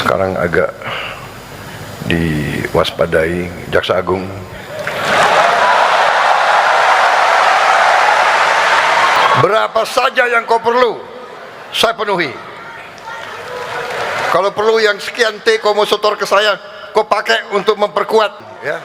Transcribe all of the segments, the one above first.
sekarang agak diwaspadai Jaksa Agung. Berapa saja yang kau perlu, saya penuhi. Kalau perlu yang sekian T kau mau setor ke saya, kau pakai untuk memperkuat, ya.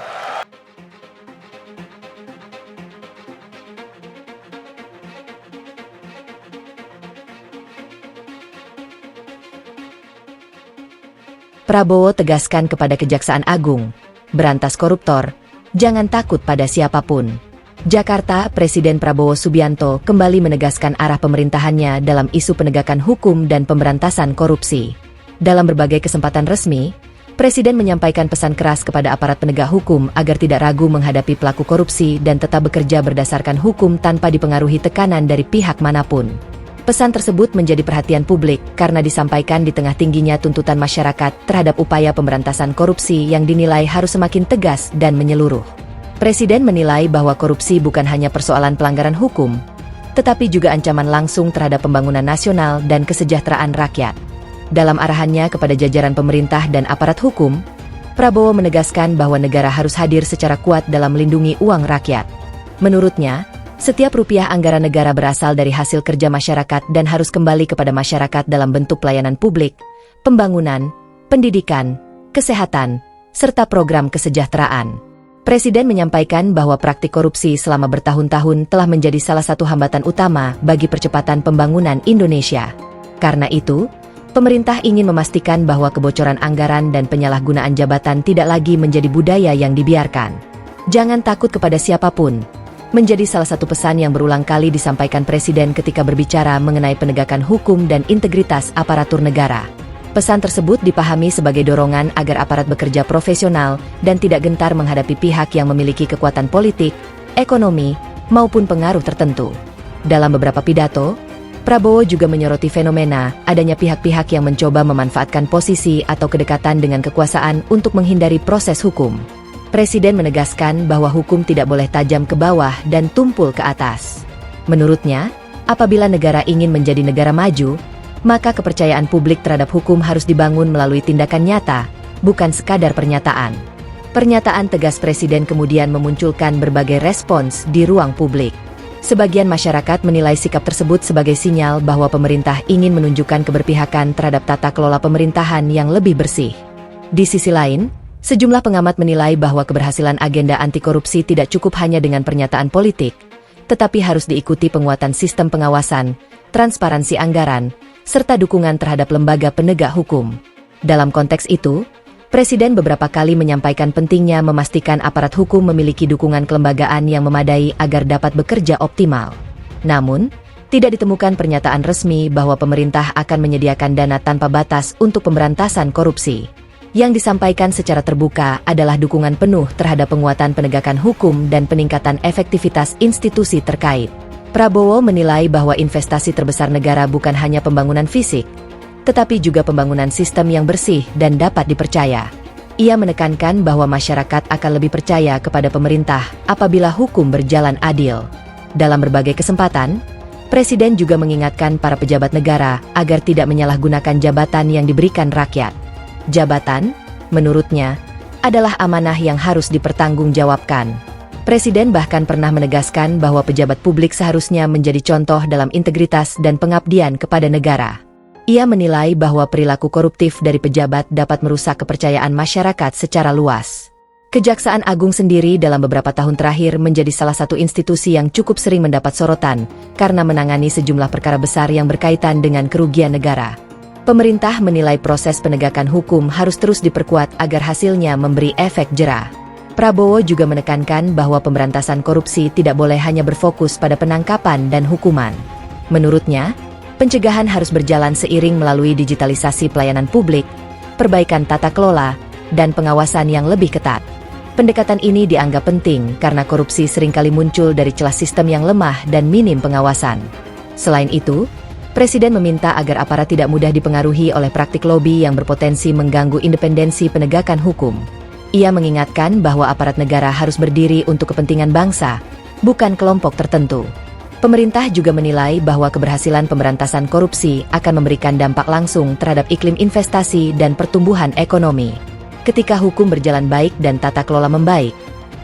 Prabowo tegaskan kepada Kejaksaan Agung, berantas koruptor, jangan takut pada siapapun. Jakarta, Presiden Prabowo Subianto kembali menegaskan arah pemerintahannya dalam isu penegakan hukum dan pemberantasan korupsi. Dalam berbagai kesempatan resmi, Presiden menyampaikan pesan keras kepada aparat penegak hukum agar tidak ragu menghadapi pelaku korupsi dan tetap bekerja berdasarkan hukum tanpa dipengaruhi tekanan dari pihak manapun. Pesan tersebut menjadi perhatian publik karena disampaikan di tengah tingginya tuntutan masyarakat terhadap upaya pemberantasan korupsi yang dinilai harus semakin tegas dan menyeluruh. Presiden menilai bahwa korupsi bukan hanya persoalan pelanggaran hukum, tetapi juga ancaman langsung terhadap pembangunan nasional dan kesejahteraan rakyat. Dalam arahannya kepada jajaran pemerintah dan aparat hukum, Prabowo menegaskan bahwa negara harus hadir secara kuat dalam melindungi uang rakyat. Menurutnya, setiap rupiah anggaran negara berasal dari hasil kerja masyarakat dan harus kembali kepada masyarakat dalam bentuk pelayanan publik, pembangunan, pendidikan, kesehatan, serta program kesejahteraan. Presiden menyampaikan bahwa praktik korupsi selama bertahun-tahun telah menjadi salah satu hambatan utama bagi percepatan pembangunan Indonesia. Karena itu, pemerintah ingin memastikan bahwa kebocoran anggaran dan penyalahgunaan jabatan tidak lagi menjadi budaya yang dibiarkan. Jangan takut kepada siapapun, menjadi salah satu pesan yang berulang kali disampaikan Presiden ketika berbicara mengenai penegakan hukum dan integritas aparatur negara. Pesan tersebut dipahami sebagai dorongan agar aparat bekerja profesional dan tidak gentar menghadapi pihak yang memiliki kekuatan politik, ekonomi, maupun pengaruh tertentu. Dalam beberapa pidato, Prabowo juga menyoroti fenomena adanya pihak-pihak yang mencoba memanfaatkan posisi atau kedekatan dengan kekuasaan untuk menghindari proses hukum. Presiden menegaskan bahwa hukum tidak boleh tajam ke bawah dan tumpul ke atas. Menurutnya, apabila negara ingin menjadi negara maju, maka kepercayaan publik terhadap hukum harus dibangun melalui tindakan nyata, bukan sekadar pernyataan. Pernyataan tegas Presiden kemudian memunculkan berbagai respons di ruang publik. Sebagian masyarakat menilai sikap tersebut sebagai sinyal bahwa pemerintah ingin menunjukkan keberpihakan terhadap tata kelola pemerintahan yang lebih bersih. Di sisi lain, sejumlah pengamat menilai bahwa keberhasilan agenda anti korupsi tidak cukup hanya dengan pernyataan politik, tetapi harus diikuti penguatan sistem pengawasan, transparansi anggaran, serta dukungan terhadap lembaga penegak hukum. Dalam konteks itu, Presiden beberapa kali menyampaikan pentingnya memastikan aparat hukum memiliki dukungan kelembagaan yang memadai agar dapat bekerja optimal. Namun, tidak ditemukan pernyataan resmi bahwa pemerintah akan menyediakan dana tanpa batas untuk pemberantasan korupsi. Yang disampaikan secara terbuka adalah dukungan penuh terhadap penguatan penegakan hukum dan peningkatan efektivitas institusi terkait. Prabowo menilai bahwa investasi terbesar negara bukan hanya pembangunan fisik, tetapi juga pembangunan sistem yang bersih dan dapat dipercaya. Ia menekankan bahwa masyarakat akan lebih percaya kepada pemerintah apabila hukum berjalan adil. Dalam berbagai kesempatan, Presiden juga mengingatkan para pejabat negara agar tidak menyalahgunakan jabatan yang diberikan rakyat. Jabatan, menurutnya, adalah amanah yang harus dipertanggungjawabkan. Presiden bahkan pernah menegaskan bahwa pejabat publik seharusnya menjadi contoh dalam integritas dan pengabdian kepada negara. Ia menilai bahwa perilaku koruptif dari pejabat dapat merusak kepercayaan masyarakat secara luas. Kejaksaan Agung sendiri dalam beberapa tahun terakhir menjadi salah satu institusi yang cukup sering mendapat sorotan karena menangani sejumlah perkara besar yang berkaitan dengan kerugian negara. Pemerintah menilai proses penegakan hukum harus terus diperkuat agar hasilnya memberi efek jera. Prabowo juga menekankan bahwa pemberantasan korupsi tidak boleh hanya berfokus pada penangkapan dan hukuman. Menurutnya, pencegahan harus berjalan seiring melalui digitalisasi pelayanan publik, perbaikan tata kelola, dan pengawasan yang lebih ketat. Pendekatan ini dianggap penting karena korupsi seringkali muncul dari celah sistem yang lemah dan minim pengawasan. Selain itu, Presiden meminta agar aparat tidak mudah dipengaruhi oleh praktik lobi yang berpotensi mengganggu independensi penegakan hukum. Ia mengingatkan bahwa aparat negara harus berdiri untuk kepentingan bangsa, bukan kelompok tertentu. Pemerintah juga menilai bahwa keberhasilan pemberantasan korupsi akan memberikan dampak langsung terhadap iklim investasi dan pertumbuhan ekonomi. Ketika hukum berjalan baik dan tata kelola membaik,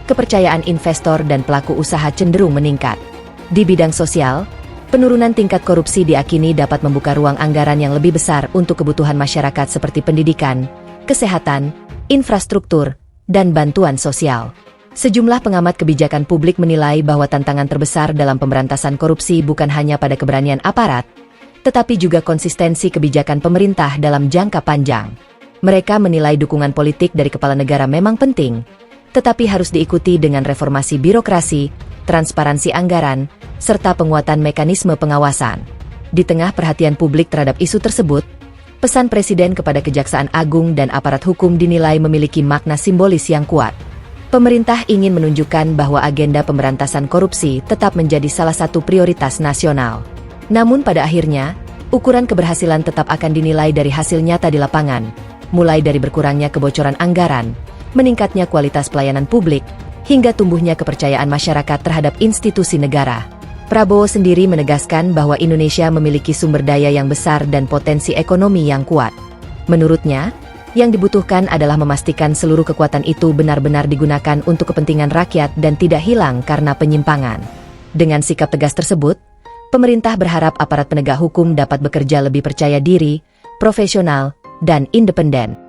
kepercayaan investor dan pelaku usaha cenderung meningkat. Di bidang sosial, penurunan tingkat korupsi diakini dapat membuka ruang anggaran yang lebih besar untuk kebutuhan masyarakat seperti pendidikan, kesehatan, infrastruktur, dan bantuan sosial. Sejumlah pengamat kebijakan publik menilai bahwa tantangan terbesar dalam pemberantasan korupsi bukan hanya pada keberanian aparat, tetapi juga konsistensi kebijakan pemerintah dalam jangka panjang. Mereka menilai dukungan politik dari kepala negara memang penting, tetapi harus diikuti dengan reformasi birokrasi, transparansi anggaran, serta penguatan mekanisme pengawasan. Di tengah perhatian publik terhadap isu tersebut, pesan Presiden kepada Kejaksaan Agung dan aparat hukum dinilai memiliki makna simbolis yang kuat. Pemerintah ingin menunjukkan bahwa agenda pemberantasan korupsi tetap menjadi salah satu prioritas nasional. Namun pada akhirnya, ukuran keberhasilan tetap akan dinilai dari hasil nyata di lapangan, mulai dari berkurangnya kebocoran anggaran, meningkatnya kualitas pelayanan publik, hingga tumbuhnya kepercayaan masyarakat terhadap institusi negara. Prabowo sendiri menegaskan bahwa Indonesia memiliki sumber daya yang besar dan potensi ekonomi yang kuat. Menurutnya, yang dibutuhkan adalah memastikan seluruh kekuatan itu benar-benar digunakan untuk kepentingan rakyat dan tidak hilang karena penyimpangan. Dengan sikap tegas tersebut, pemerintah berharap aparat penegak hukum dapat bekerja lebih percaya diri, profesional, dan independen.